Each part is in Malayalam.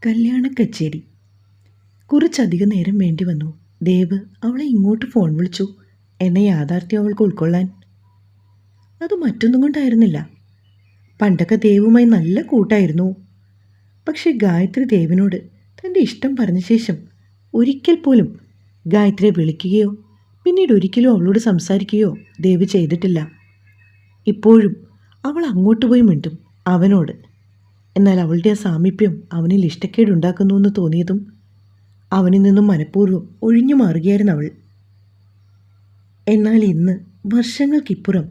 കല്യാണ കച്ചേരി. കുറച്ചധികം നേരം വേണ്ടി വന്നു. ദേവ് അവളെ ഇങ്ങോട്ട് ഫോൺ വിളിച്ചു. എന്നെ യാഥാർത്ഥ്യം അവൾക്ക് ഉൾക്കൊള്ളാൻ. അത് മറ്റൊന്നും കൊണ്ടായിരുന്നില്ല. പണ്ടൊക്കെ ദേവുമായി നല്ല കൂട്ടായിരുന്നു. പക്ഷെ ഗായത്രി ദേവിനോട് തൻ്റെ ഇഷ്ടം പറഞ്ഞ ശേഷം ഒരിക്കൽ പോലും ഗായത്രിയെ വിളിക്കുകയോ പിന്നീട് ഒരിക്കലും അവളോട് സംസാരിക്കുകയോ ദേവ് ചെയ്തിട്ടില്ല. ഇപ്പോഴും അവൾ അങ്ങോട്ട് പോയി മിണ്ടും അവനോട്. എന്നാൽ അവളുടെ ആ സാമീപ്യം അവനിൽ ഇഷ്ടക്കേടുണ്ടാക്കുന്നുവെന്ന് തോന്നിയതും അവനിൽ നിന്നും മനഃപൂർവ്വം ഒഴിഞ്ഞു മാറുകയായിരുന്നു അവൾ. എന്നാൽ ഇന്ന് വർഷങ്ങൾക്കിപ്പുറം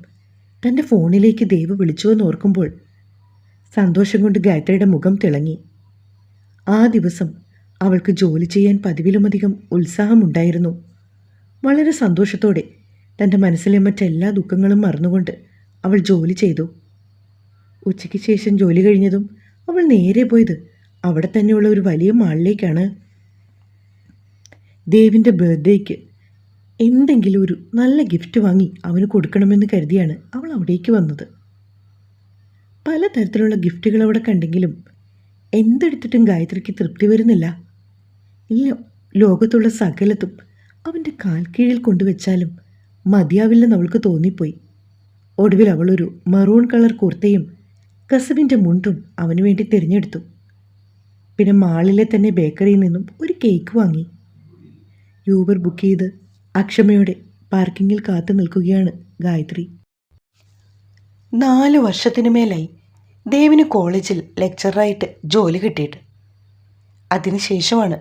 തൻ്റെ ഫോണിലേക്ക് ദേവ് വിളിച്ചുവെന്ന് ഓർക്കുമ്പോൾ സന്തോഷം കൊണ്ട് ഗായത്രിയുടെ മുഖം തിളങ്ങി. ആ ദിവസം അവൾക്ക് ജോലി ചെയ്യാൻ പതിവിലുമധികം ഉത്സാഹമുണ്ടായിരുന്നു. വളരെ സന്തോഷത്തോടെ തൻ്റെ മനസ്സിലെ മറ്റെല്ലാ ദുഃഖങ്ങളും മറന്നുകൊണ്ട് അവൾ ജോലി ചെയ്തു. ഉച്ചയ്ക്ക് ശേഷം ജോലി കഴിഞ്ഞതും അവൾ നേരെ പോയത് അവിടെ തന്നെയുള്ള ഒരു വലിയ മാളിലേക്കാണ്. ദേവിൻ്റെ ബർത്ത്ഡേക്ക് എന്തെങ്കിലും ഒരു നല്ല ഗിഫ്റ്റ് വാങ്ങി അവന് കൊടുക്കണമെന്ന് കരുതിയാണ് അവൾ അവിടേക്ക് വന്നത്. പലതരത്തിലുള്ള ഗിഫ്റ്റുകൾ അവിടെ കണ്ടെങ്കിലും എന്തെടുത്തിട്ടും ഗായത്രിക്ക് തൃപ്തി വരുന്നില്ല. ഈ ലോകത്തുള്ള സകലത്തും അവൻ്റെ കാൽ കീഴിൽ കൊണ്ടുവച്ചാലും മതിയാവില്ലെന്ന് അവൾക്ക് തോന്നിപ്പോയി. ഒടുവിൽ അവളൊരു മറൂൺ കളർ കുർത്തയും കസവിൻ്റെ മുണ്ടും അവന് വേണ്ടി തിരഞ്ഞെടുത്തു. പിന്നെ മാളിലെ തന്നെ ബേക്കറിയിൽ നിന്നും ഒരു കേക്ക് വാങ്ങി. യൂബർ ബുക്ക് ചെയ്ത് അക്ഷമയോടെ പാർക്കിങ്ങിൽ കാത്തു നിൽക്കുകയാണ് ഗായത്രി. 4 വർഷത്തിനു മേലായി ദേവിന് കോളേജിൽ ലെക്ചറായിട്ട് ജോലി കിട്ടിയിട്ട്. അതിനുശേഷമാണ്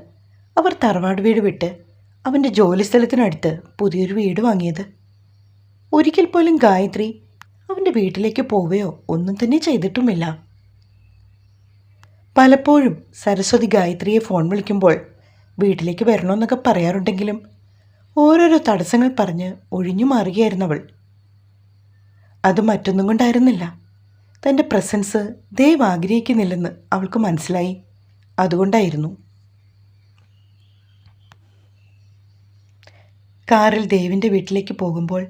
അവർ തറവാട് വീട് വിട്ട് അവൻ്റെ ജോലി സ്ഥലത്തിനടുത്ത് പുതിയൊരു വീട് വാങ്ങിയത്. ഒരിക്കൽ പോലും ഗായത്രി അവൻ്റെ വീട്ടിലേക്ക് പോവുകയോ ഒന്നും തന്നെ ചെയ്തിട്ടുമില്ല. പലപ്പോഴും സരസ്വതി ഗായത്രിയെ ഫോൺ വിളിക്കുമ്പോൾ വീട്ടിലേക്ക് വരണമെന്നൊക്കെ പറയാറുണ്ടെങ്കിലും ഓരോരോ തടസ്സങ്ങൾ പറഞ്ഞ് ഒഴിഞ്ഞു മാറുകയായിരുന്നു അവൾ. അത് മറ്റൊന്നും കൊണ്ടായിരുന്നില്ല. തൻ്റെ പ്രസൻസ് ദേവ് ആഗ്രഹിക്കുന്നില്ലെന്ന് അവൾക്ക് മനസ്സിലായി. അതുകൊണ്ടായിരുന്നു. കാറിൽ ദേവിൻ്റെ വീട്ടിലേക്ക് പോകുമ്പോൾ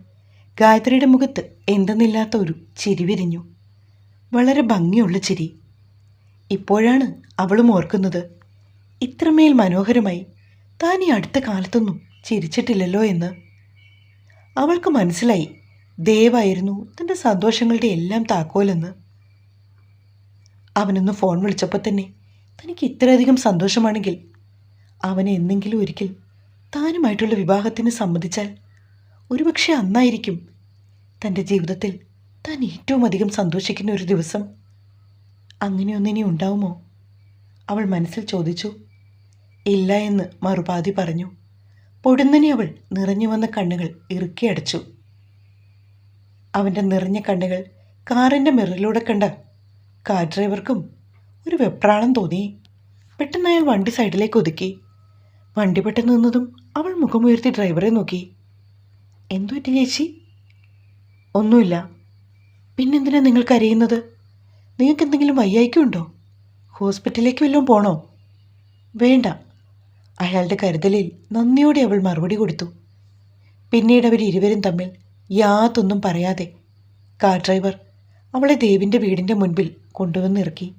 ഗായത്രിയുടെ മുഖത്ത് എന്തെന്നില്ലാത്ത ഒരു ചിരി വിരിഞ്ഞു. വളരെ ഭംഗിയുള്ള ചിരി. ഇപ്പോഴാണ് അവളും ഓർക്കുന്നത്, ഇത്രമേൽ മനോഹരമായി താൻ ഈ അടുത്ത കാലത്തൊന്നും ചിരിച്ചിട്ടില്ലല്ലോ എന്ന്. അവൾക്ക് മനസ്സിലായി ദേവായിരുന്നു തൻ്റെ സന്തോഷങ്ങളുടെ എല്ലാം താക്കോലെന്ന്. അവനൊന്ന് ഫോൺ വിളിച്ചപ്പോൾ തന്നെ തനിക്ക് ഇത്രയധികം സന്തോഷമാണെങ്കിൽ അവനെ എന്നെങ്കിലും ഒരിക്കൽ താനുമായിട്ടുള്ള വിവാഹത്തിന് സമ്മതിച്ചാൽ ഒരുപക്ഷെ അന്നായിരിക്കും തൻ്റെ ജീവിതത്തിൽ താൻ ഏറ്റവും അധികം സന്തോഷിക്കുന്ന ഒരു ദിവസം. അങ്ങനെയൊന്നിനി ഉണ്ടാവുമോ? അവൾ മനസ്സിൽ ചോദിച്ചു. ഇല്ല എന്ന് മറുപാതി പറഞ്ഞു. പൊടുന്നനെ അവൾ നിറഞ്ഞു വന്ന കണ്ണുകൾ ഇറുക്കി അടച്ചു. അവൻ്റെ നിറഞ്ഞ കണ്ണുകൾ കാറിൻ്റെ മിററിലൂടെ കണ്ട കാർ ഡ്രൈവർക്കും ഒരു വെപ്രാളം തോന്നി. പെട്ടെന്ന് അയാൾ വണ്ടി സൈഡിലേക്ക് ഒതുക്കി. വണ്ടി പെട്ടെന്ന് നിന്നതും അവൾ മുഖമുയർത്തി ഡ്രൈവറെ നോക്കി. എന്തു പറ്റി ചേച്ചി? ഒന്നുമില്ല. പിന്നെന്തിനാ നിങ്ങൾ കരയുന്നത്? നിങ്ങൾക്ക് എന്തെങ്കിലും വയ്യായ്ക്കുണ്ടോ? ഹോസ്പിറ്റലിലേക്ക് വല്ലതും പോണോ? വേണ്ട. അയാളുടെ കരുതലിൽ നന്ദിയോടെ അവൾ മറുപടി കൊടുത്തു. പിന്നീട് ഇരുവരും തമ്മിൽ യാതൊന്നും പറയാതെ കാർ ഡ്രൈവർ അവളെ ദേവിൻ്റെ വീടിൻ്റെ മുൻപിൽ കൊണ്ടുവന്നിറക്കി.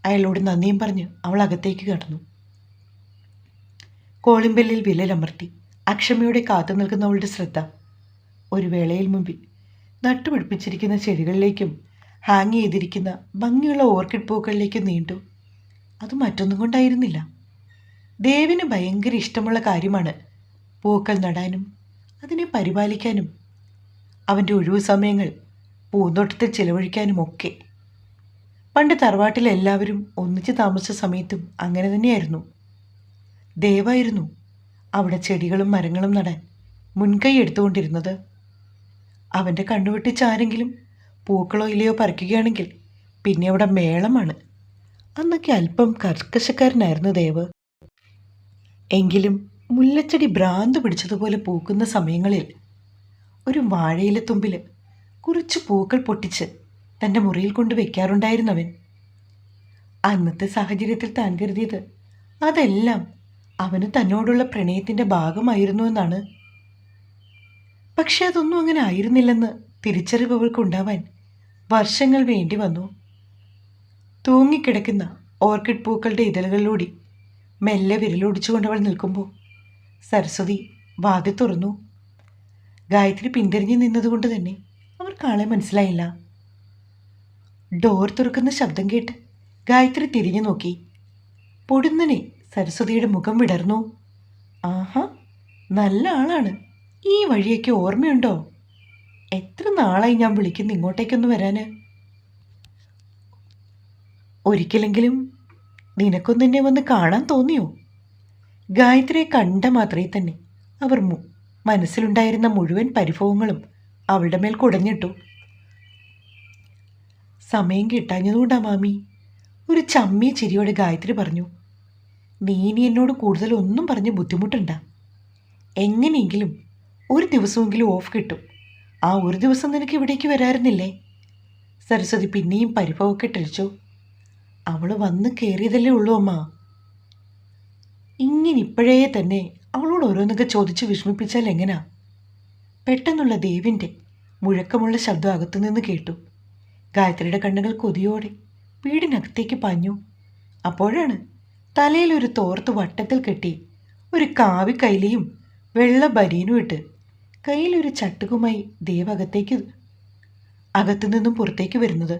അയാളോട് നന്ദിയും പറഞ്ഞ് അവൾ അകത്തേക്ക് കടന്നു. കോളിംബെല്ലിൽ വിരലമർത്തി അക്ഷമയോടെ കാത്തു നിൽക്കുന്നവളുടെ ശ്രദ്ധ ഒരു വേളയിൽ മുമ്പിൽ നട്ടുപിടിപ്പിച്ചിരിക്കുന്ന ചെടികളിലേക്കും ഹാങ് ചെയ്തിരിക്കുന്ന ഭംഗിയുള്ള ഓർക്കിഡ് പൂക്കളിലേക്കും നീണ്ടു. അത് മറ്റൊന്നും കൊണ്ടായിരുന്നില്ല. ദേവിന് ഭയങ്കര ഇഷ്ടമുള്ള കാര്യമാണ് പൂക്കൾ നടാനും അതിനെ പരിപാലിക്കാനും അവൻ്റെ ഒഴിവു സമയങ്ങൾ പൂന്തോട്ടത്തിൽ ചിലവഴിക്കാനും ഒക്കെ. പണ്ട് തറവാട്ടിൽ എല്ലാവരും ഒന്നിച്ച് താമസിച്ച സമയത്തും അങ്ങനെ തന്നെയായിരുന്നു. ദേവായിരുന്നു അവിടെ ചെടികളും മരങ്ങളും നടാൻ മുൻകൈ എടുത്തുകൊണ്ടിരുന്നത്. അവൻ്റെ കണ്ണുവെട്ടിച്ച് ആരെങ്കിലും പൂക്കളോ ഇലയോ പറിക്കുകയാണെങ്കിൽ പിന്നെ അവിടെ മേളമാണ്. അന്നൊക്കെ അല്പം കർക്കശക്കാരനായിരുന്നു ദേവ്. എങ്കിലും മുല്ലച്ചെടി ഭ്രാന്ത് പിടിച്ചതുപോലെ പൂക്കുന്ന സമയങ്ങളിൽ ഒരു വാഴയില തുമ്പിൽ കുറച്ച് പൂക്കൾ പൊട്ടിച്ച് തൻ്റെ മുറിയിൽ കൊണ്ട് വയ്ക്കാറുണ്ടായിരുന്നവൻ. അന്നത്തെ സാഹചര്യത്തിൽ താൻ കരുതിയത് അതെല്ലാം അവന് തന്നോടുള്ള പ്രണയത്തിൻ്റെ ഭാഗമായിരുന്നു എന്നാണ്. പക്ഷെ അതൊന്നും അങ്ങനെ ആയിരുന്നില്ലെന്ന് തിരിച്ചറിവ് അവൾക്കുണ്ടാവാൻ വർഷങ്ങൾ വേണ്ടി വന്നു. തൂങ്ങിക്കിടക്കുന്ന ഓർക്കിഡ് പൂക്കളുടെ ഇതളുകളിലൂടെ മെല്ലെ വിരലൊടിച്ചുകൊണ്ട് അവൾ നിൽക്കുമ്പോൾ സരസ്വതി വാതിൽ തുറന്നു. ഗായത്രി പിന്തിരിഞ്ഞു നിന്നതുകൊണ്ട് തന്നെ അവർക്കാളെ മനസ്സിലായില്ല. ഡോർ തുറക്കുന്ന ശബ്ദം കേട്ട് ഗായത്രി തിരിഞ്ഞു നോക്കി. പൊടുന്നനെ സരസ്വതിയുടെ മുഖം വിടർന്നു. ആഹാ, നല്ല ആളാണ്. ഈ വഴിയൊക്കെ ഓർമ്മയുണ്ടോ? എത്ര നാളായി ഞാൻ വിളിക്കുന്നു ഇങ്ങോട്ടേക്കൊന്ന് വരാന്. ഒരിക്കലെങ്കിലും നിനക്കൊന്നെന്നെ വന്ന് കാണാൻ തോന്നിയോ? ഗായത്രിയെ കണ്ട മാത്രമേ തന്നെ അവർ മനസ്സിലുണ്ടായിരുന്ന മുഴുവൻ പരിഭവങ്ങളും അവളുടെ മേൽ കുടഞ്ഞിട്ടു. സമയം കിട്ടാഞ്ഞതുകൊണ്ടാ മാമി, ഒരു ചമ്മിയ ചിരിയോടെ ഗായത്രി പറഞ്ഞു. നീ ഇനി എന്നോട് കൂടുതൽ ഒന്നും പറഞ്ഞ് ബുദ്ധിമുട്ടണ്ട. എങ്ങനെയെങ്കിലും ഒരു ദിവസമെങ്കിലും ഓഫ് കിട്ടും. ആ ഒരു ദിവസം നിനക്ക് ഇവിടേക്ക് വരാറുന്നില്ലേ? സരസ്വതി പിന്നെയും പരിഭവമൊക്കെ ഇട്ടടിച്ചു. അവൾ വന്ന് കയറിയതല്ലേ ഉള്ളൂ അമ്മ. ഇങ്ങനെ ഇപ്പോഴേ തന്നെ അവളോട് ഓരോന്നൊക്കെ ചോദിച്ച് വിഷമിപ്പിച്ചാൽ എങ്ങനാ? പെട്ടെന്നുള്ള ദേവിൻ്റെ മുഴക്കമുള്ള ശബ്ദം അകത്തുനിന്ന് കേട്ടു. ഗായത്രിയുടെ കണ്ണുകൾ കൊതിയോടെ വീടിനകത്തേക്ക് പാഞ്ഞു. അപ്പോഴാണ് തലയിൽ ഒരു തോർത്ത് വട്ടത്തിൽ കെട്ടി ഒരു കാവി കൈലിയും വെള്ള ബനീനും ഇട്ട് കയ്യിലൊരു ചട്ടുകുമായി ദേവ് അകത്തുനിന്നും പുറത്തേക്ക് വരുന്നത്.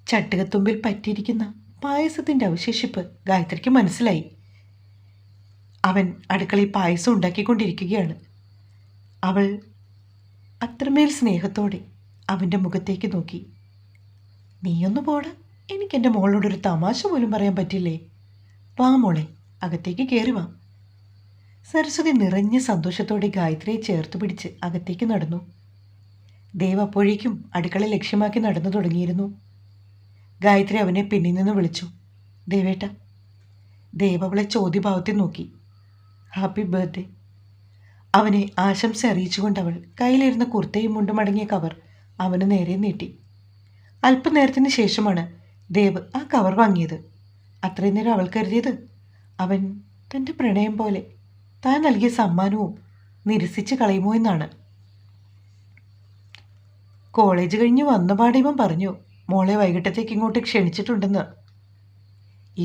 ചട്ടുകത്തുമ്പിൽ പറ്റിയിരിക്കുന്ന പായസത്തിൻ്റെ അവശേഷിപ്പ് ഗായത്രിക്ക് മനസ്സിലായി. അവൻ അടുക്കളയിൽ പായസം ഉണ്ടാക്കിക്കൊണ്ടിരിക്കുകയാണ്. അവൾ അത്രമേൽ സ്നേഹത്തോടെ അവൻ്റെ മുഖത്തേക്ക് നോക്കി. നീയൊന്ന് പോടാ, എനിക്കെൻ്റെ മോളോടൊരു തമാശ പോലും പറയാൻ പറ്റില്ലേ? വാ മോളെ, അകത്തേക്ക് കയറി വാ. സരസ്വതി നിറഞ്ഞ സന്തോഷത്തോടെ ഗായത്രിയെ ചേർത്ത് പിടിച്ച് അകത്തേക്ക് നടന്നു. ദേവ് അപ്പോഴേക്കും അടുക്കള ലക്ഷ്യമാക്കി നടന്നു തുടങ്ങിയിരുന്നു. ഗായത്രി അവനെ പിന്നിൽ നിന്ന് വിളിച്ചു. ദേവേട്ട. ദേവ് അവളെ ചോദ്യഭാവത്തിൽ നോക്കി. Happy birthday. അവനെ ആശംസ അറിയിച്ചുകൊണ്ട് അവൾ കയ്യിലിരുന്ന കുർത്തയും മുണ്ടും അടങ്ങിയ കവർ അവന് നേരെ നീട്ടി. അല്പനേരത്തിന് ശേഷമാണ് ദേവ് ആ കവർ വാങ്ങിയത്. അത്രയും നേരം അവൾ കരുതിയത് അവൻ തൻ്റെ പ്രണയം പോലെ താൻ നൽകിയ സമ്മാനവും നിരസിച്ച് കളയുമോ എന്നാണ്. കോളേജ് കഴിഞ്ഞ് വന്നപാടെ ഇവൻ പറഞ്ഞു മോളെ വൈകിട്ടത്തേക്ക് ഇങ്ങോട്ട് ക്ഷണിച്ചിട്ടുണ്ടെന്ന്.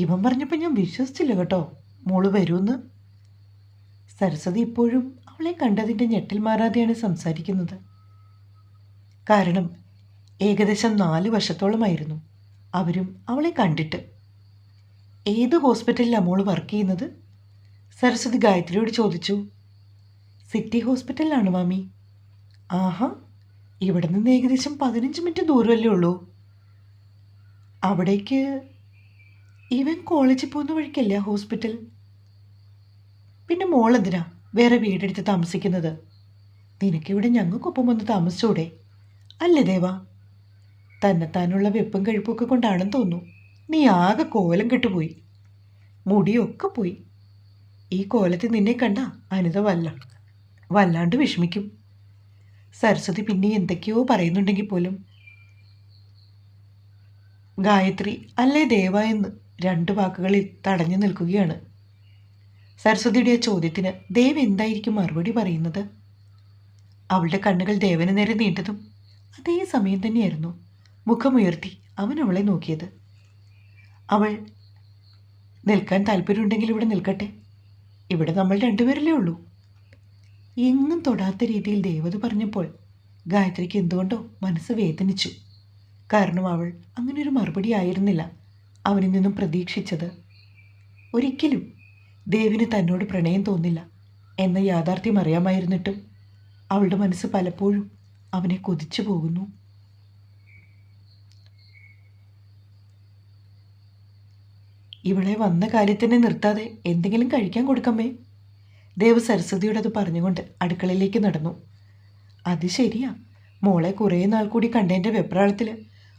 ഇവൻ പറഞ്ഞപ്പോൾ ഞാൻ വിശ്വസിച്ചില്ല കേട്ടോ മോള് വരുമെന്ന്. സരസ്വതി ഇപ്പോഴും അവളെ കണ്ടതിൻ്റെ ഞെട്ടിൽ മാറാതെയാണ് സംസാരിക്കുന്നത്. കാരണം ഏകദേശം 4 വർഷത്തോളമായിരുന്നു അവരും അവളെ കണ്ടിട്ട്. ഏത് ഹോസ്പിറ്റലിലാണ് മോള് വർക്ക് ചെയ്യുന്നത്? സരസ്വതി ഗായത്രിയോട് ചോദിച്ചു. സിറ്റി ഹോസ്പിറ്റലിലാണ് മാമി. ആഹാ, ഇവിടെ നിന്ന് ഏകദേശം 15 മിനിറ്റ് ദൂരമല്ലേ ഉള്ളൂ. അവിടേക്ക് ഇവൻ കോളേജിൽ പോകുന്ന വഴിക്കല്ലേ ഹോസ്പിറ്റൽ? പിന്നെ മോളെന്തിനാ വേറെ വീടെടുത്ത് താമസിക്കുന്നത്? നിനക്കിവിടെ ഞങ്ങൾക്കൊപ്പം വന്ന് താമസിച്ചൂടെ? അല്ലേ ദേവാ? തന്നെത്താനുള്ള വെപ്പും കഴിപ്പൊക്കെ കൊണ്ടാണെന്ന് തോന്നുന്നു നീ ആകെ കോലം കെട്ടുപോയി. മുടിയൊക്കെ പോയി. ഈ കോലത്തിൽ നിന്നെ കണ്ട അനിത വല്ലാണ്ട് വിഷമിക്കും. സരസ്വതി പിന്നെ എന്തൊക്കെയോ പറയുന്നുണ്ടെങ്കിൽ പോലും ഗായത്രി അല്ലേ ദേവ എന്ന് 2 വാക്കുകളിൽ തടഞ്ഞു നിൽക്കുകയാണ്. സരസ്വതിയുടെ ചോദ്യത്തിന് ദേവ് എന്തായിരിക്കും മറുപടി പറയുന്നത്? അവളുടെ കണ്ണുകൾ ദേവന് നേരെ നീണ്ടതും അതേ സമയം തന്നെയായിരുന്നു മുഖമുയർത്തി അവൻ അവളെ നോക്കിയത്. അവൾ നിൽക്കാൻ താല്പര്യമുണ്ടെങ്കിൽ ഇവിടെ നിൽക്കട്ടെ, ഇവിടെ നമ്മൾ 2 പേരല്ലേ ഉള്ളൂ. എങ്ങും തൊടാത്ത രീതിയിൽ ദേവത പറഞ്ഞപ്പോൾ ഗായത്രിക്ക് എന്തുകൊണ്ടോ മനസ്സ് വേദനിച്ചു. കാരണം അവൾ അങ്ങനൊരു മറുപടി ആയിരുന്നില്ല അവനിൽ നിന്നും പ്രതീക്ഷിച്ചത്. ഒരിക്കലും ദേവിന് തന്നോട് പ്രണയം തോന്നില്ല എന്ന യാഥാർത്ഥ്യം അറിയാമായിരുന്നിട്ടും അവളുടെ മനസ്സ് പലപ്പോഴും അവനെ കൊതിച്ചു പോകുന്നു. ഇവളെ വന്ന കാര്യത്തിനെ നിർത്താതെ എന്തെങ്കിലും കഴിക്കാൻ കൊടുക്കമ്മേ. ദേവ് സരസ്വതിയോട് അത് പറഞ്ഞുകൊണ്ട് അടുക്കളയിലേക്ക് നടന്നു. അത് ശരിയാ, മോളെ കുറേ നാൾ കൂടി കണ്ടതിൻ്റെ വെപ്രാളത്തിൽ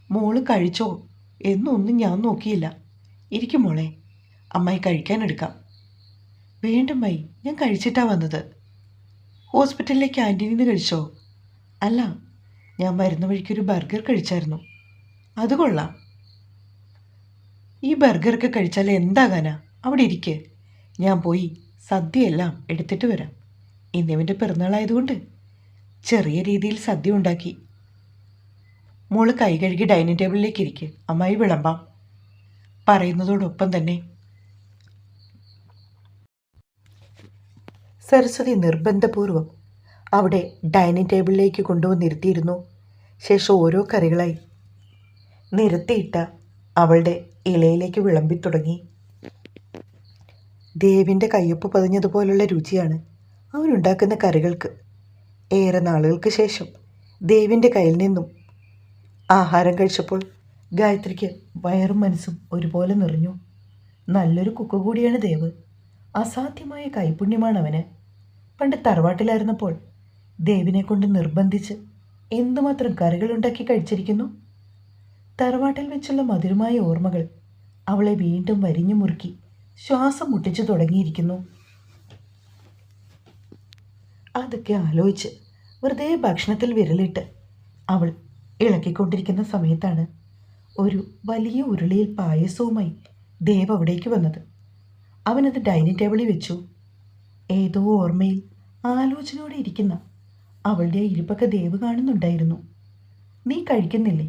മോള് കഴിച്ചോ എന്നൊന്നും ഞാൻ നോക്കിയില്ല. ഇരിക്കും മോളെ, അമ്മായി കഴിക്കാനെടുക്കാം. വേണ്ടമ്മായി, ഞാൻ കഴിച്ചിട്ടാണ് വന്നത്. ഹോസ്പിറ്റലിലെ ക്യാൻറ്റീനിൽ നിന്ന് കഴിച്ചോ? അല്ല, ഞാൻ വരുന്ന വഴിക്കൊരു ബർഗർ കഴിച്ചായിരുന്നു. അത് കൊള്ളാം. ഈ ബർഗറൊക്കെ കഴിച്ചാൽ എന്താകാനാ? അവിടെ ഇരിക്ക്, ഞാൻ പോയി സദ്യയെല്ലാം എടുത്തിട്ട് വരാം. ഇന്നിവൻ്റെ പിറന്നാളായതുകൊണ്ട് ചെറിയ രീതിയിൽ സദ്യ ഉണ്ടാക്കി. മോള് കൈ കഴുകി ഡൈനിങ് ടേബിളിലേക്ക് ഇരിക്ക്, അമ്മായി വിളമ്പാം. പറയുന്നതോടൊപ്പം തന്നെ സരസ്വതി നിർബന്ധപൂർവം അവിടെ ഡൈനിങ് ടേബിളിലേക്ക് കൊണ്ടുവന്നിരുത്തിയിരുന്നു. ശേഷം ഓരോ കറികളായി നിരത്തിയിട്ട അവളുടെ ഇലയിലേക്ക് വിളമ്പി തുടങ്ങി. ദേവിൻ്റെ കയ്യൊപ്പ് പതിഞ്ഞതുപോലുള്ള രുചിയാണ് അവനുണ്ടാക്കുന്ന കറികൾക്ക്. ഏറെ നാളുകൾക്ക് ശേഷം ദേവിൻ്റെ കയ്യിൽ നിന്നും ആഹാരം കഴിച്ചപ്പോൾ ഗായത്രിക്ക് വയറും മനസ്സും ഒരുപോലെ നിറഞ്ഞു. നല്ലൊരു കുക്ക് കൂടിയാണ് ദേവ്. അസാധ്യമായ കൈപുണ്യമാണ് അവന്. പണ്ട് തറവാട്ടിലായിരുന്നപ്പോൾ ദേവിനെ കൊണ്ട് നിർബന്ധിച്ച് എന്തുമാത്രം കറികളുണ്ടാക്കി കഴിച്ചിരിക്കുന്നു. തറവാട്ടിൽ വെച്ചുള്ള മധുരമായ ഓർമ്മകൾ അവളെ വീണ്ടും വരിഞ്ഞു മുറുക്കി ശ്വാസം മുട്ടിച്ചു തുടങ്ങിയിരിക്കുന്നു. അതൊക്കെ ആലോചിച്ച് വെറുതെ ഭക്ഷണത്തിൽ വിരലിട്ട് അവൾ ഇളക്കിക്കൊണ്ടിരിക്കുന്ന സമയത്താണ് ഒരു വലിയ ഉരുളിയിൽ പായസവുമായി ദേവ് അവിടേക്ക് വന്നത്. അവനത് ഡൈനിങ് ടേബിളിൽ വെച്ചു. ഏതോ ഓർമ്മയിൽ ആലോചനയോടെ ഇരിക്കുന്ന അവളുടെ ഇരിപ്പൊക്കെ ദേവ് കാണുന്നുണ്ടായിരുന്നു. നീ കഴിക്കുന്നില്ലേ?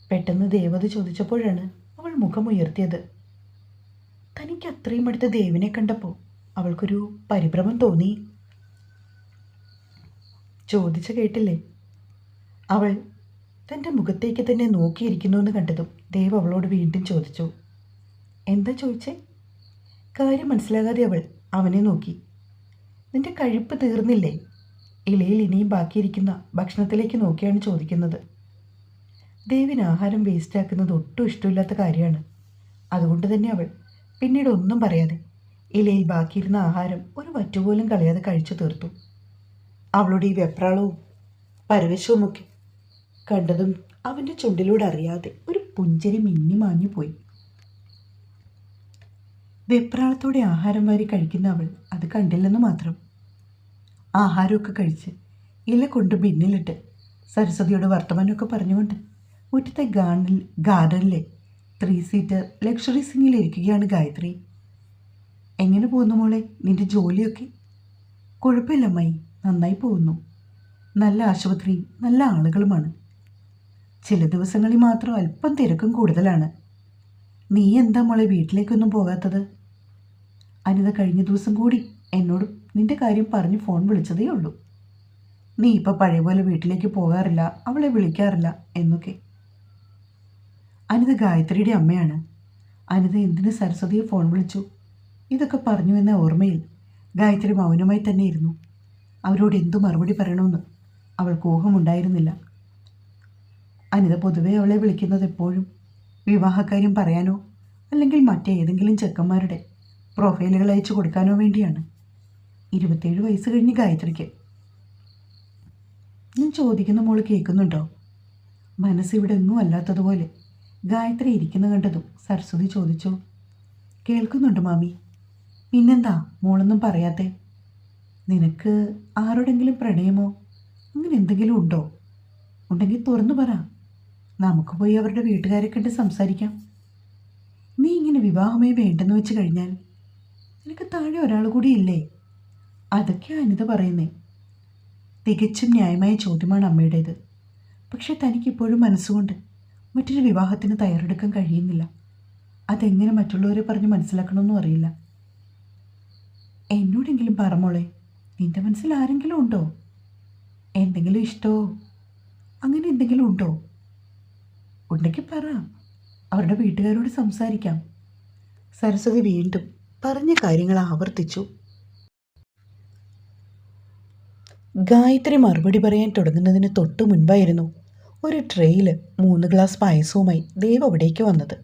പെട്ടെന്ന് ദേവത ചോദിച്ചപ്പോഴാണ് അവൾ മുഖമുയർത്തിയത്. തനിക്ക് അത്രയും അടുത്ത ദേവിനെ കണ്ടപ്പോൾ അവൾക്കൊരു പരിഭ്രമം തോന്നി. ചോദിച്ച കേട്ടില്ലേ? അവൾ തൻ്റെ മുഖത്തേക്ക് തന്നെ നോക്കിയിരിക്കുന്നു എന്ന് കണ്ടതും ദേവ് അവളോട് വീണ്ടും ചോദിച്ചു. എന്താ ചോദിച്ചേ? കാര്യം മനസ്സിലാകാതെ അവൾ അവനെ നോക്കി. നിന്റെ കഴിപ്പ് തീർന്നില്ലേ? ഇലയിൽ ഇനിയും ബാക്കിയിരിക്കുന്ന ഭക്ഷണത്തിലേക്ക് നോക്കിയാണ് ചോദിക്കുന്നത്. ദേവിന് ആഹാരം വേസ്റ്റാക്കുന്നത് ഒട്ടും ഇഷ്ടമില്ലാത്ത കാര്യമാണ്. അതുകൊണ്ട് തന്നെ അവൾ പിന്നീട് ഒന്നും പറയാതെ ഇലയിൽ ബാക്കിയിരുന്ന ആഹാരം ഒരു വറ്റുപോലും കളയാതെ കഴിച്ചു തീർത്തു. അവളുടെ ഈ വെപ്രാളവും പരവേശവുമൊക്കെ കണ്ടതും അവൻ്റെ ചുണ്ടിലൂടെ അറിയാതെ ഒരു പുഞ്ചിരി മിന്നി മാഞ്ഞു പോയി. വെപ്രാളത്തോടെ ആഹാരം വാരി കഴിക്കുന്ന അവൾ അത് കണ്ടില്ലെന്ന് മാത്രം. ആഹാരമൊക്കെ കഴിച്ച് ഇല കൊണ്ട് ബിന്നിലിട്ട് സരസ്വതിയോട് വർത്തമാനമൊക്കെ പറഞ്ഞുകൊണ്ട് മുറ്റത്തെ ഗാർഡനിലെ 3 സീറ്റർ ലക്ഷറി സിംഗിലിരിക്കുകയാണ് ഗായത്രി. എങ്ങനെ പോകുന്നു മോളെ നിന്റെ ജോലിയൊക്കെ? കുഴപ്പമില്ല അമ്മായി, നന്നായി പോകുന്നു. നല്ല ആശുപത്രിയും നല്ല ആളുകളുമാണ്. ചില ദിവസങ്ങളിൽ മാത്രം അല്പം തിരക്കും കൂടുതലാണ്. നീ എന്താ മോളെ വീട്ടിലേക്കൊന്നും പോകാത്തത്? അനിത കഴിഞ്ഞ ദിവസം കൂടി എന്നോട് നിന്റെ കാര്യം പറഞ്ഞ് ഫോൺ വിളിച്ചതേ ഉള്ളൂ. നീ ഇപ്പം പഴയ പോലെ വീട്ടിലേക്ക് പോകാറില്ല, അവളെ വിളിക്കാറില്ല എന്നൊക്കെ. അനിത ഗായത്രിയുടെ അമ്മയാണ്. അനിത എന്തിന് സരസ്വതിയെ ഫോൺ വിളിച്ചു ഇതൊക്കെ പറഞ്ഞു എന്ന ഓർമ്മയിൽ ഗായത്രി മൗനമായി തന്നെ ഇരുന്നു. അവരോട് എന്തു മറുപടി പറയണമെന്ന് അവൾക്ക് ഊഹമുണ്ടായിരുന്നില്ല. അനിത പൊതുവെ അവളെ വിളിക്കുന്നത് എപ്പോഴും വിവാഹക്കാര്യം പറയാനോ അല്ലെങ്കിൽ മറ്റേതെങ്കിലും ചെക്കന്മാരുടെ പ്രൊഫൈലുകൾ അയച്ചു കൊടുക്കാനോ വേണ്ടിയാണ്. 27 വയസ്സ് കഴിഞ്ഞ് ഗായത്രിക്ക്. ഞാൻ ചോദിക്കുന്ന മോള് കേൾക്കുന്നുണ്ടോ? മനസ്സിവിടെ ഒന്നും അല്ലാത്തതുപോലെ ഗായത്രി ഇരിക്കുന്ന കണ്ടതും സരസ്വതി ചോദിച്ചു. കേൾക്കുന്നുണ്ട് മാമി. പിന്നെന്താ മോളൊന്നും പറയാത്തെ? നിനക്ക് ആരോടെങ്കിലും പ്രണയമോ അങ്ങനെ എന്തെങ്കിലും ഉണ്ടോ? ഉണ്ടെങ്കിൽ തുറന്നു പറ, നമുക്ക് പോയി അവരുടെ വീട്ടുകാരെ കണ്ട് സംസാരിക്കാം. നീ ഇങ്ങനെ വിവാഹമേ വേണ്ടെന്ന് വെച്ച് കഴിഞ്ഞാൽ നിനക്ക് താഴെ ഒരാൾ കൂടി ഇല്ലേ? അതൊക്കെ അനിത പറയുന്നേ. തികച്ചും ന്യായമായ ചോദ്യമാണ് അമ്മയുടേത്. പക്ഷെ തനിക്കിപ്പോഴും മനസ്സുകൊണ്ട് മറ്റൊരു വിവാഹത്തിന് തയ്യാറെടുക്കാൻ കഴിയുന്നില്ല. അതെങ്ങനെ മറ്റുള്ളവരെ പറഞ്ഞ് മനസ്സിലാക്കണമെന്നും അറിയില്ല. എന്നോടെങ്കിലും പറമോളെ, നിന്റെ മനസ്സിൽ ആരെങ്കിലും ഉണ്ടോ? എന്തെങ്കിലും ഇഷ്ടമോ അങ്ങനെ എന്തെങ്കിലും ഉണ്ടോ? ഉണ്ടെങ്കിൽ പറ, അവരുടെ വീട്ടുകാരോട് സംസാരിക്കാം. സരസ്വതി വീണ്ടും പറഞ്ഞ കാര്യങ്ങൾ ആവർത്തിച്ചു. ഗായത്രി മറുപടി പറയാൻ തുടങ്ങുന്നതിന് തൊട്ടു മുൻപായിരുന്നു ഒരു ട്രേയിൽ 3 ഗ്ലാസ് പായസവുമായി ദേവ് അവിടേക്ക് വന്നത്.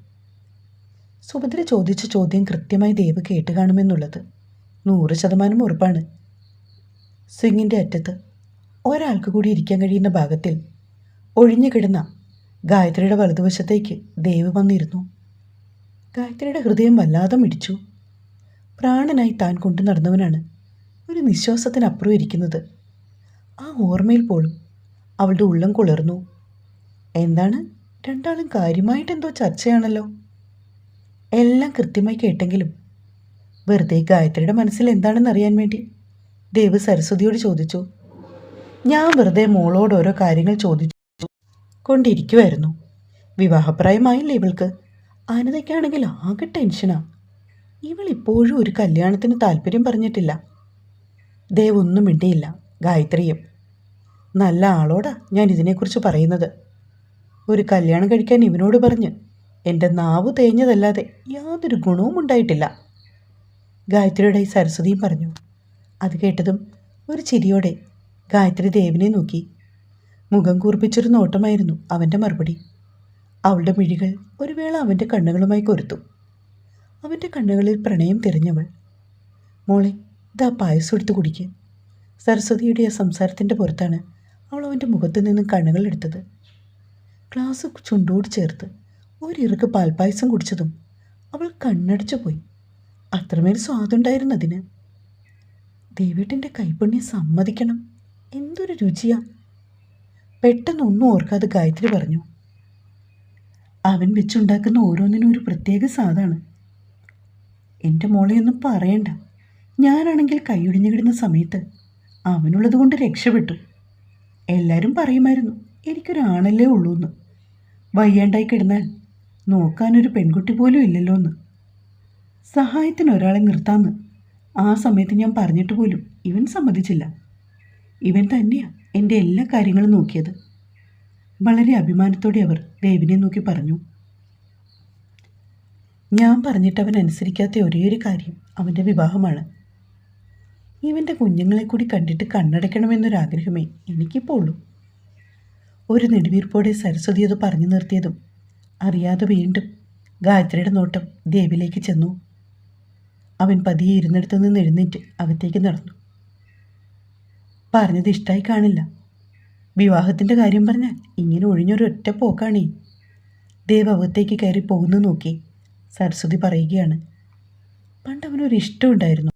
സുഭദ്ര ചോദിച്ച ചോദ്യം കൃത്യമായി ദേവ് കേട്ട് കാണുമെന്നുള്ളത് 100% ഉറപ്പാണ്. സ്വിങ്ങിൻ്റെ അറ്റത്ത് ഒരാൾക്ക് കൂടി ഇരിക്കാൻ കഴിയുന്ന ഭാഗത്തിൽ ഒഴിഞ്ഞു കിടന്ന ഗായത്രിയുടെ വലതുവശത്തേക്ക് ദേവ് വന്നിരുന്നു. ഗായത്രിയുടെ ഹൃദയം വല്ലാതെ മിടിച്ചു. പ്രാണനായി താൻ കൊണ്ടു നടന്നവനാണ് ഒരു നിശ്വാസത്തിനപ്പുറം ഇരിക്കുന്നത്. ആ ഓർമ്മയിൽ പോലും അവളുടെ ഉള്ളം കുളിർന്നു. എന്താണ്, രണ്ടാളും കാര്യമായിട്ടെന്തോ ചർച്ചയാണല്ലോ. എല്ലാം കൃത്യമായി കേട്ടെങ്കിലും വെറുതെ ഗായത്രിയുടെ മനസ്സിൽ എന്താണെന്ന് അറിയാൻ വേണ്ടി ദേവ് സരസ്വതിയോട് ചോദിച്ചു. ഞാൻ വെറുതെ മോളോട് ഓരോ കാര്യങ്ങൾ ചോദിച്ചു കൊണ്ടിരിക്കുമായിരുന്നു. വിവാഹപ്രായമായില്ലേ ഇവൾക്ക്? അനിതയ്ക്കാണെങ്കിൽ ആകെ ടെൻഷനാ. ഇവളിപ്പോഴും ഒരു കല്യാണത്തിന് താല്പര്യം പറഞ്ഞിട്ടില്ല. ദേവൊന്നും മിണ്ടിയില്ല. ഗായത്രിയും. നല്ല ആളോടാ ഞാൻ ഇതിനെക്കുറിച്ച് പറയുന്നത്. ഒരു കല്യാണം കഴിക്കാൻ ഇവനോട് പറഞ്ഞ് എൻ്റെ നാവ് തേഞ്ഞതല്ലാതെ യാതൊരു ഗുണവും ഉണ്ടായിട്ടില്ല. ഗായത്രിയുടെ ഈ സരസ്വതിയും പറഞ്ഞു. അത് കേട്ടതും ഒരു ചിരിയോടെ ഗായത്രി ദേവിനെ നോക്കി. മുഖം കൂർപ്പിച്ചൊരു നോട്ടമായിരുന്നു അവൻ്റെ മറുപടി. അവളുടെ മിഴികൾ ഒരു വേള അവൻ്റെ കണ്ണുകളുമായി കൊരുത്തു. അവൻ്റെ കണ്ണുകളിൽ പ്രണയം തിരഞ്ഞവൾ. മോളെ, ഇതാ പായസം എടുത്ത് കുടിക്കുക. സരസ്വതിയുടെ ആ സംസാരത്തിൻ്റെ പുറത്താണ് അവൾ അവൻ്റെ മുഖത്തു നിന്നും കണ്ണുകൾ എടുത്തത്. ഗ്ലാസ് ചുണ്ടോട് ചേർത്ത് ഒരിറുക്ക് പാൽപ്പായസം കുടിച്ചതും അവൾ കണ്ണടച്ചു പോയി. അത്രമേൽ സ്വാദുണ്ടായിരുന്നു അതിന്. ദേവേട്ടൻ്റെ കൈപ്പുണ്യം സമ്മതിക്കണം. എന്തൊരു രുചിയാ. പെട്ടെന്നൊന്നും ഓർക്കാതെ ഗായത്രി പറഞ്ഞു. അവൻ വെച്ചുണ്ടാക്കുന്ന ഓരോന്നിനും ഒരു പ്രത്യേക സ്വാദാണ്. എൻ്റെ മോളെയൊന്നും പറയണ്ട. ഞാനാണെങ്കിൽ കൈയൊടിഞ്ഞു കിടന്ന സമയത്ത് അവനുള്ളത് കൊണ്ട് രക്ഷപ്പെട്ടു. എല്ലാവരും പറയുമായിരുന്നു എനിക്കൊരാണല്ലേ ഉള്ളൂ എന്ന്. വയ്യാണ്ടായി കിടന്നാൽ നോക്കാനൊരു പെൺകുട്ടി പോലും ഇല്ലല്ലോ എന്ന്. സഹായത്തിന് ഒരാളെ നിർത്താമെന്ന് ആ സമയത്ത് ഞാൻ പറഞ്ഞിട്ട് പോലും ഇവൻ സമ്മതിച്ചില്ല. ഇവൻ തന്നെയാണ് എൻ്റെ എല്ലാ കാര്യങ്ങളും നോക്കിയത്. വളരെ അഭിമാനത്തോടെ അവർ ദേവിനെ നോക്കി പറഞ്ഞു. ഞാൻ പറഞ്ഞിട്ട് അവൻ അനുസരിക്കാത്ത ഒരേയൊരു കാര്യം അവൻ്റെ വിവാഹമാണ്. ഇവൻ്റെ കുഞ്ഞുങ്ങളെ കൂടി കണ്ടിട്ട് കണ്ണടയ്ക്കണമെന്നൊരാഗ്രഹമേ എനിക്കിപ്പോൾ ഉള്ളൂ. ഒരു നെടുവീർപ്പോടെ സരസ്വതി അത് പറഞ്ഞു നിർത്തിയതും അറിയാതെ വീണ്ടും ഗായത്രിയുടെ നോട്ടം ദേവിലേക്ക് ചെന്നു. അവൻ പതിയെ ഇരുന്നിടത്തു നിന്ന് എഴുന്നേറ്റ് അകത്തേക്ക് നടന്നു. പറഞ്ഞത് ഇഷ്ടമായി കാണില്ല. വിവാഹത്തിൻ്റെ കാര്യം പറഞ്ഞാൽ ഇങ്ങനെ ഒഴിഞ്ഞൊരൊറ്റ പോക്കാണേ. ദേവ് അകത്തേക്ക് കയറി പോകുന്നു നോക്കി സരസ്വതി പറയുകയാണ്. പണ്ട് അവനൊരു ഇഷ്ടമുണ്ടായിരുന്നു.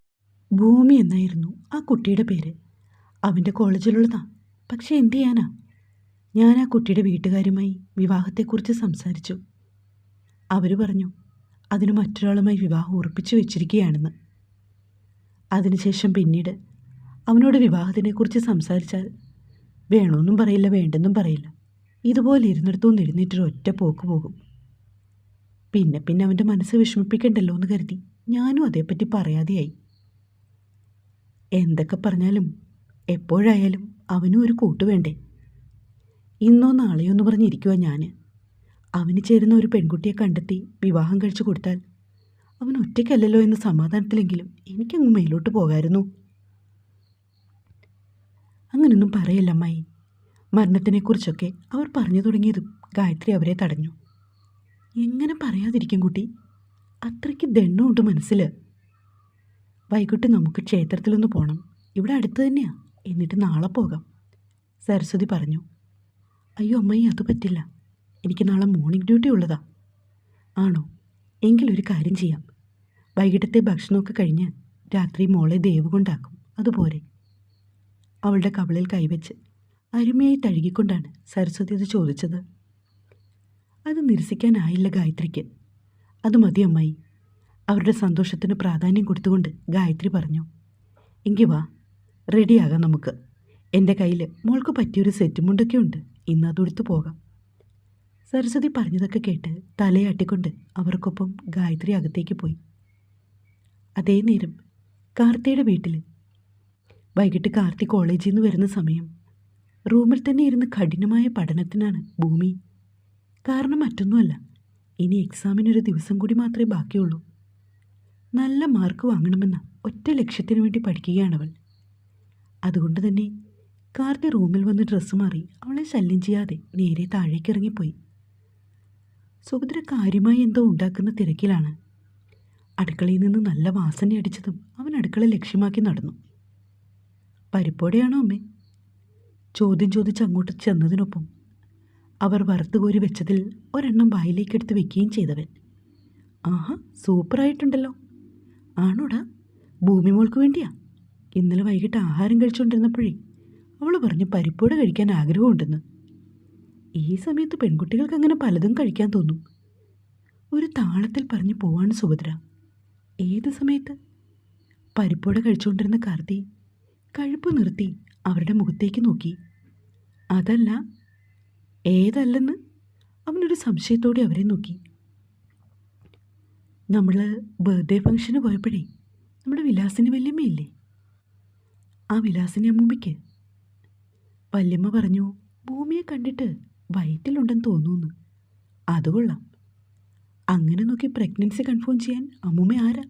ഭൂമി എന്നായിരുന്നു ആ കുട്ടിയുടെ പേര്. അവൻ്റെ കോളേജിലുള്ളതാ. പക്ഷെ എന്ത് ചെയ്യാനാ. ഞാൻ ആ കുട്ടിയുടെ വീട്ടുകാരുമായി വിവാഹത്തെക്കുറിച്ച് സംസാരിച്ചു. അവർ പറഞ്ഞു അതിന് മറ്റൊരാളുമായി വിവാഹം ഉറപ്പിച്ചു വെച്ചിരിക്കുകയാണെന്ന്. അതിനുശേഷം പിന്നീട് അവനോട് വിവാഹത്തിനെക്കുറിച്ച് സംസാരിച്ചാൽ വേണമെന്നും പറയില്ല, വേണ്ടെന്നും പറയില്ല. ഇതുപോലെ ഇരുന്നിടത്തുനിന്ന് എഴുന്നേറ്റൊരു ഒറ്റ പോക്ക് പോകും. പിന്നെ അവൻ്റെ മനസ്സ് വിഷമിപ്പിക്കണ്ടല്ലോ എന്ന് കരുതി ഞാനും അതേപ്പറ്റി പറയാതെയായി. എന്തൊക്കെ പറഞ്ഞാലും എപ്പോഴായാലും അവനും ഒരു കൂട്ട് വേണ്ടേ. ഇന്നോ നാളെയോ എന്ന് പറഞ്ഞിരിക്കുക ഞാൻ. അവന് ചേരുന്ന ഒരു പെൺകുട്ടിയെ കണ്ടെത്തി വിവാഹം കഴിച്ചു കൊടുത്താൽ അവൻ ഒറ്റയ്ക്കല്ലല്ലോ എന്ന സമാധാനത്തിലെങ്കിലും എനിക്കങ്ങ് മേലോട്ട് പോകായിരുന്നു. അങ്ങനൊന്നും പറയല്ല അമ്മായി. മരണത്തിനെക്കുറിച്ചൊക്കെ അവർ പറഞ്ഞു തുടങ്ങിയതും ഗായത്രി അവരെ തടഞ്ഞു. എങ്ങനെ പറയാതിരിക്കും കുട്ടി? അത്രയ്ക്ക് ദണ്ണമുണ്ട് മനസ്സിൽ. വൈകിട്ട് നമുക്ക് ക്ഷേത്രത്തിലൊന്ന് പോകണം. ഇവിടെ അടുത്ത് തന്നെയാ. എന്നിട്ട് നാളെ പോകാം, സരസ്വതി പറഞ്ഞു. അയ്യോ അമ്മായി, അത് പറ്റില്ല. എനിക്ക് നാളെ മോർണിംഗ് ഡ്യൂട്ടി ഉള്ളതാ. ആണോ? എങ്കിലൊരു കാര്യം ചെയ്യാം. വൈകിട്ടത്തെ ഭക്ഷണമൊക്കെ കഴിഞ്ഞ് രാത്രി മോളെ ദേവ് കൊണ്ടാക്കും. അതുപോരെ? അവളുടെ കവിളിൽ കൈവച്ച് അരുമയായി തഴുകിക്കൊണ്ടാണ് സരസ്വതി അത് ചോദിച്ചത്. അത് നിരസിക്കാനായില്ല ഗായത്രിക്ക്. അത് മതി അമ്മായി. അവരുടെ സന്തോഷത്തിന് പ്രാധാന്യം കൊടുത്തുകൊണ്ട് ഗായത്രി പറഞ്ഞു. എങ്കിൽ വാ, റെഡിയാകാം നമുക്ക്. എൻ്റെ കയ്യിൽ മോൾക്ക് പറ്റിയൊരു സെറ്റ് മുണ്ടൊക്കെ ഉണ്ട്. ഇന്ന് അതെടുത്ത് പോകാം. സരസ്വതി പറഞ്ഞതൊക്കെ കേട്ട് തലയാട്ടിക്കൊണ്ട് അവർക്കൊപ്പം ഗായത്രി അകത്തേക്ക് പോയി. അതേ നേരം കാർത്തിയുടെ വീട്ടിൽ വൈകിട്ട് കാർത്തി കോളേജിൽ നിന്ന് വരുന്ന സമയം റൂമിൽ തന്നെ ഇരുന്ന് കഠിനമായ പഠനത്തിനാണ് ഭൂമി. കാരണം മറ്റൊന്നുമല്ല, ഇനി എക്സാമിനൊരു ദിവസം കൂടി മാത്രമേ ബാക്കിയുള്ളൂ. നല്ല മാർക്ക് വാങ്ങണമെന്ന ഒറ്റ ലക്ഷ്യത്തിനു വേണ്ടി പഠിക്കുകയാണവൾ. അതുകൊണ്ട് തന്നെ കാർത്തി റൂമിൽ വന്ന് ഡ്രസ്സ് മാറി അവളെ ശല്യം ചെയ്യാതെ നേരെ താഴേക്ക് ഇറങ്ങിപ്പോയി. സുഭദ്ര കാര്യമായി എന്തോ ഉണ്ടാക്കുന്ന തിരക്കിലാണ്. അടുക്കളയിൽ നിന്ന് നല്ല വാസന അടിച്ചതും അവൻ അടുക്കള ലക്ഷ്യമാക്കി നടന്നു. പരിപ്പോടെയാണോ അമ്മേ? ചോദ്യം ചോദിച്ച് അങ്ങോട്ട് ചെന്നതിനൊപ്പം അവർ വറുത്തുകോരി വെച്ചതിൽ ഒരെണ്ണം വായിലേക്കെടുത്ത് വെക്കുകയും ചെയ്തവൻ. ആഹാ, സൂപ്പറായിട്ടുണ്ടല്ലോ. ആണോടാ? ഭൂമി മോൾക്ക് വേണ്ടിയാ. ഇന്നലെ വൈകിട്ട് ആഹാരം കഴിച്ചുകൊണ്ടിരുന്നപ്പോഴേ അവൾ പറഞ്ഞു പരിപ്പോടെ കഴിക്കാൻ ആഗ്രഹമുണ്ടെന്ന്. ഈ സമയത്ത് പെൺകുട്ടികൾക്ക് അങ്ങനെ പലതും കഴിക്കാൻ തോന്നും. ഒരു താളത്തിൽ പറഞ്ഞു പോവാണ് സുഭദ്ര. ഏത് സമയത്ത്? പരിപ്പോടെ കഴിച്ചുകൊണ്ടിരുന്ന കാർത്തി കഴുപ്പ് നിർത്തി അവരുടെ മുഖത്തേക്ക് നോക്കി. അതല്ല. ഏതല്ലെന്ന് അവനൊരു സംശയത്തോടെ അവരെ നോക്കി. നമ്മൾ ബർത്ത്ഡേ ഫംഗ്ഷന് പോയപ്പോഴേ നമ്മുടെ വിലാസിന് വല്യമ്മയില്ലേ, ആ വിലാസിനി അമ്മൂമ്മയ്ക്ക് വല്യമ്മ പറഞ്ഞു ഭൂമിയെ കണ്ടിട്ട് വയറ്റിലുണ്ടെന്ന് തോന്നുന്നു. അത് കൊള്ളാം. അങ്ങനെ നോക്കി പ്രഗ്നൻസി കൺഫേം ചെയ്യാൻ അമ്മൂമ്മ ആരാ?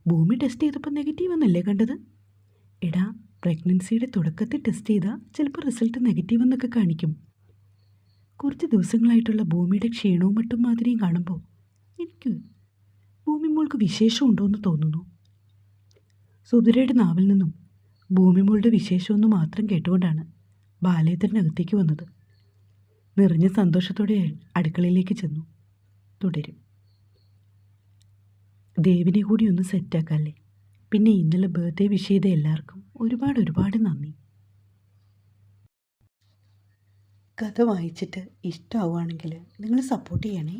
ഭൂമി ടെസ്റ്റ് ചെയ്തപ്പോൾ നെഗറ്റീവ് എന്നല്ലേ കണ്ടത്? എടാ, പ്രഗ്നൻസിയുടെ തുടക്കത്തിൽ ടെസ്റ്റ് ചെയ്താൽ ചിലപ്പോൾ റിസൾട്ട് നെഗറ്റീവ് എന്നൊക്കെ കാണിക്കും. കുറച്ച് ദിവസങ്ങളായിട്ടുള്ള ഭൂമിയുടെ ക്ഷീണവും മറ്റും മാതിരിയും കാണുമ്പോൾ എനിക്ക് ഭൂമി മോൾക്ക് വിശേഷമുണ്ടോയെന്ന് തോന്നുന്നു. സുധുരയുടെ നാവിൽ നിന്നും ഭൂമി മോളുടെ വിശേഷമൊന്ന് മാത്രം കേട്ടുകൊണ്ടാണ് ബാലേന്ദ്രനകത്തേക്ക് വന്നത്. നിറഞ്ഞ സന്തോഷത്തോടെ അയാൾ അടുക്കളയിലേക്ക് ചെന്നു. തുടരും. ദേവിനെ കൂടി ഒന്ന് സെറ്റാക്കല്ലേ. പിന്നെ ഇന്നലെ ബർത്ത്ഡേ വിഷ് ചെയ്ത എല്ലാവർക്കും ഒരുപാട് നന്ദി. കഥ വായിച്ചിട്ട് ഇഷ്ടമാവുകയാണെങ്കിൽ നിങ്ങൾ സപ്പോർട്ട് ചെയ്യണേ.